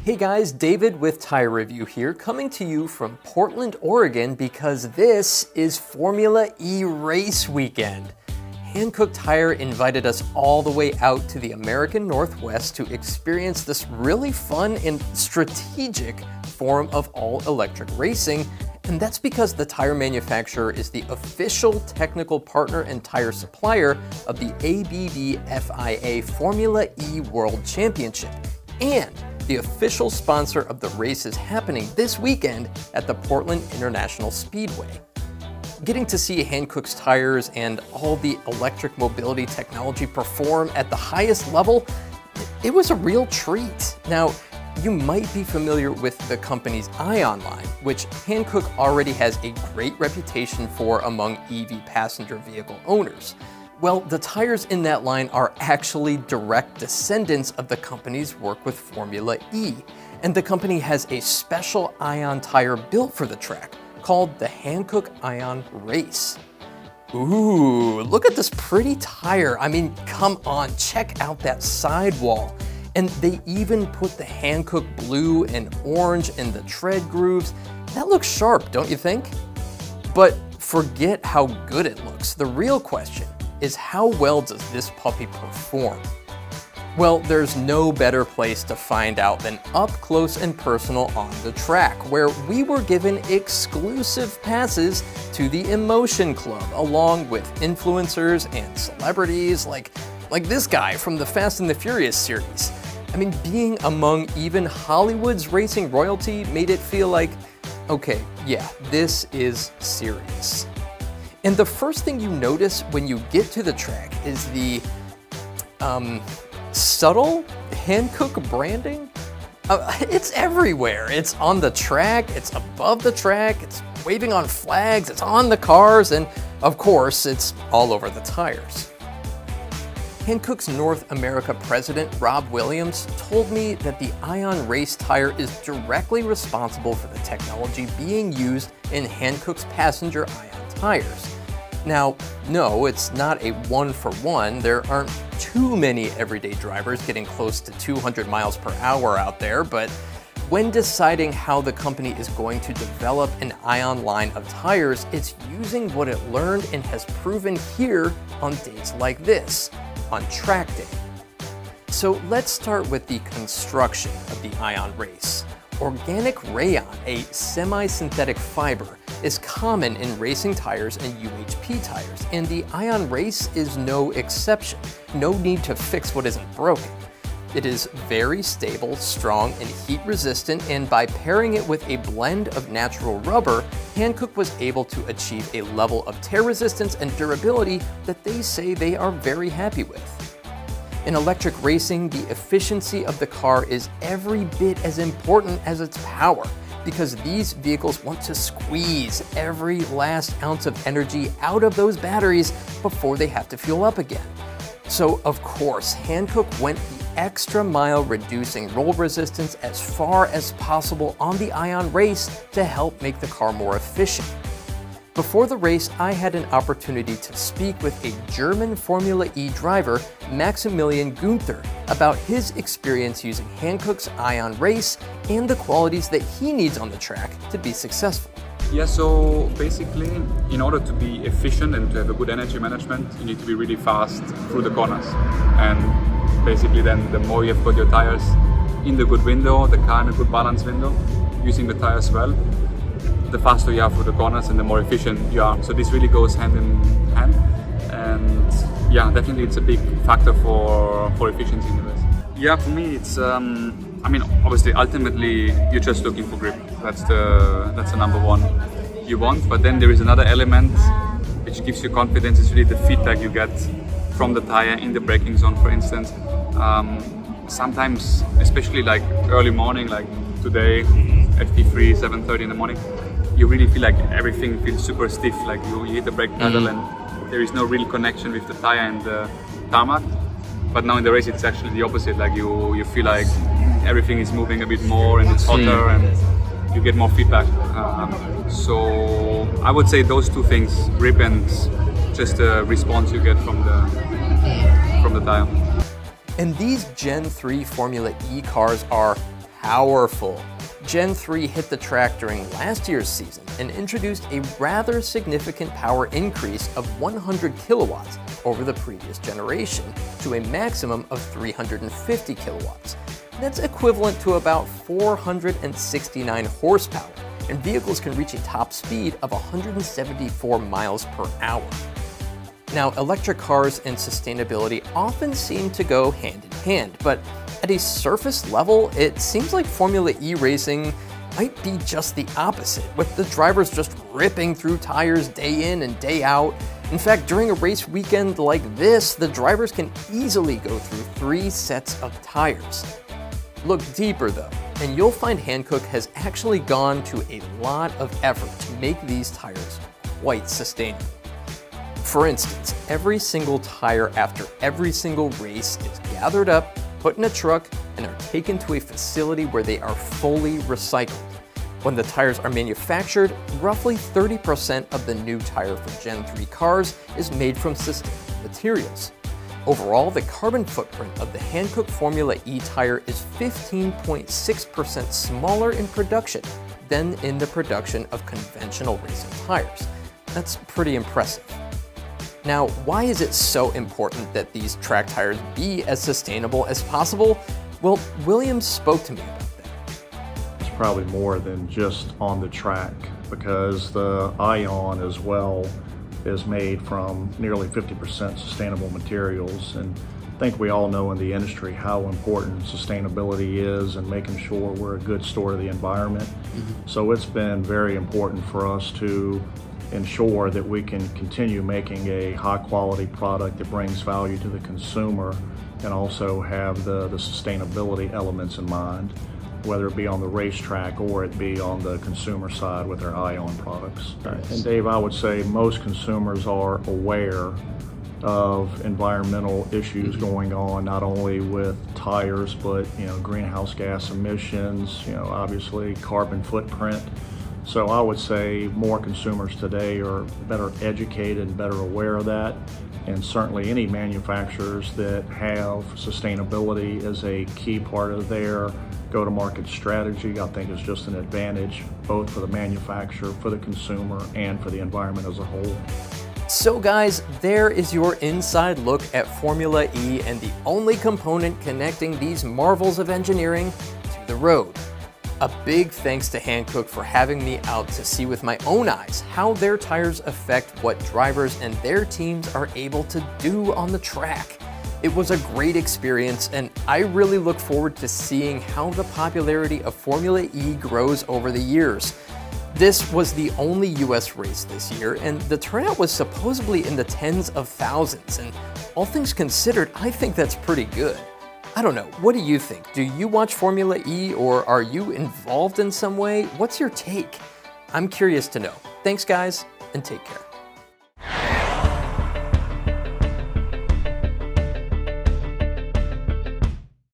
Hey guys, David with Tire Review here, coming to you from Portland, Oregon, because this is Formula E race weekend. Hankook Tire invited us all the way out to the American Northwest to experience this really fun and strategic form of all-electric racing, and that's because the tire manufacturer is the official technical partner and tire supplier of the ABB FIA Formula E World Championship, and the official sponsor of the races happening this weekend at the Portland International Speedway. Getting to see Hankook's tires and all the electric mobility technology perform at the highest level, it was a real treat. Now, you might be familiar with the company's iON line, which Hankook already has a great reputation for among EV passenger vehicle owners. Well, the tires in that line are actually direct descendants of the company's work with Formula E, and the company has a special iON tire built for the track called the Hankook iON Race. Ooh, look at this pretty tire. I mean, come on, check out that sidewall. And they even put the Hankook blue and orange in the tread grooves. That looks sharp, don't you think? But forget how good it looks. The real question is, how well does this puppy perform? Well, there's no better place to find out than up close and personal on the track, where we were given exclusive passes to the Emotion Club, along with influencers and celebrities like this guy from the Fast and the Furious series. I mean, being among even Hollywood's racing royalty made it feel like, okay, yeah, this is serious. And the first thing you notice when you get to the track is the subtle Hankook branding. It's everywhere. It's on the track, it's above the track, it's waving on flags, it's on the cars, and of course, it's all over the tires. Hankook's North America president, Rob Williams, told me that the iON race tire is directly responsible for the technology being used in Hankook's passenger iON tires. Now, no, it's not a one-for-one. There aren't too many everyday drivers getting close to 200 miles per hour out there, but when deciding how the company is going to develop an iON line of tires, it's using what it learned and has proven here on days like this, on track day. So let's start with the construction of the iON race. Organic rayon, a semi-synthetic fiber, is common in racing tires and UHP tires, and the iON race is no exception. No need to fix what isn't broken. It is very stable, strong, and heat resistant, and by pairing it with a blend of natural rubber, Hankook was able to achieve a level of tear resistance and durability that they say they are very happy with. In electric racing, the efficiency of the car is every bit as important as its power, because these vehicles want to squeeze every last ounce of energy out of those batteries before they have to fuel up again. So, of course, Hankook went the extra mile, reducing roll resistance as far as possible on the iON race to help make the car more efficient. Before the race, I had an opportunity to speak with a German Formula E driver, Maximilian Günther, about his experience using Hankook's iON race and the qualities that he needs on the track to be successful. Yeah, so basically, in order to be efficient and to have a good energy management, you need to be really fast through the corners. And basically then the more you've got your tires in the good window, the car in a good balance window, using the tires well, the faster you are through the corners and the more efficient you are. So this really goes hand in hand, and yeah, definitely it's a big factor for efficiency in the race. Yeah, for me it's, I mean, obviously ultimately you're just looking for grip. That's the number one you want, but then there is another element which gives you confidence. It's really the feedback you get from the tire in the braking zone, for instance. Sometimes, especially like early morning, like today, FP3, 7:30 in the morning, you really feel like everything feels super stiff, like you hit the brake pedal and there is no real connection with the tire and the tarmac. But now in the race it's actually the opposite, like you feel like everything is moving a bit more and it's hotter and you get more feedback. So I would say those two things, grip and just the response you get from the tire. And these Gen 3 Formula E cars are powerful. Gen 3 hit the track during last year's season and introduced a rather significant power increase of 100 kilowatts over the previous generation to a maximum of 350 kilowatts. That's equivalent to about 469 horsepower, and vehicles can reach a top speed of 174 miles per hour. Now, electric cars and sustainability often seem to go hand in hand, but at a surface level, it seems like Formula E racing might be just the opposite, with the drivers just ripping through tires day in and day out. In fact, during a race weekend like this, the drivers can easily go through 3 sets of tires. Look deeper though, and you'll find Hankook has actually gone to a lot of effort to make these tires quite sustainable. For instance, every single tire after every single race is gathered up, put in a truck, and are taken to a facility where they are fully recycled. When the tires are manufactured, roughly 30% of the new tire for Gen 3 cars is made from sustainable materials. Overall, the carbon footprint of the Hankook Formula E tire is 15.6% smaller in production than in the production of conventional racing tires. That's pretty impressive. Now, why is it so important that these track tires be as sustainable as possible? Well, William spoke to me about that. It's probably more than just on the track, because the iON as well is made from nearly 50% sustainable materials. And I think we all know in the industry how important sustainability is and making sure we're a good steward of the environment. So it's been very important for us to ensure that we can continue making a high quality product that brings value to the consumer and also have the sustainability elements in mind, whether it be on the racetrack or it be on the consumer side with our iON products. Nice. And Dave, I would say most consumers are aware of environmental issues going on, not only with tires, but greenhouse gas emissions, obviously carbon footprint. So I would say more consumers today are better educated and better aware of that. And certainly any manufacturers that have sustainability as a key part of their go-to-market strategy, I think is just an advantage both for the manufacturer, for the consumer, and for the environment as a whole. So guys, there is your inside look at Formula E and the only component connecting these marvels of engineering to the road. A big thanks to Hankook for having me out to see with my own eyes how their tires affect what drivers and their teams are able to do on the track. It was a great experience, and I really look forward to seeing how the popularity of Formula E grows over the years. This was the only US race this year, and the turnout was supposedly in the tens of thousands, and all things considered, I think that's pretty good. I don't know, what do you think? Do you watch Formula E, or are you involved in some way? What's your take? I'm curious to know. Thanks guys, and take care.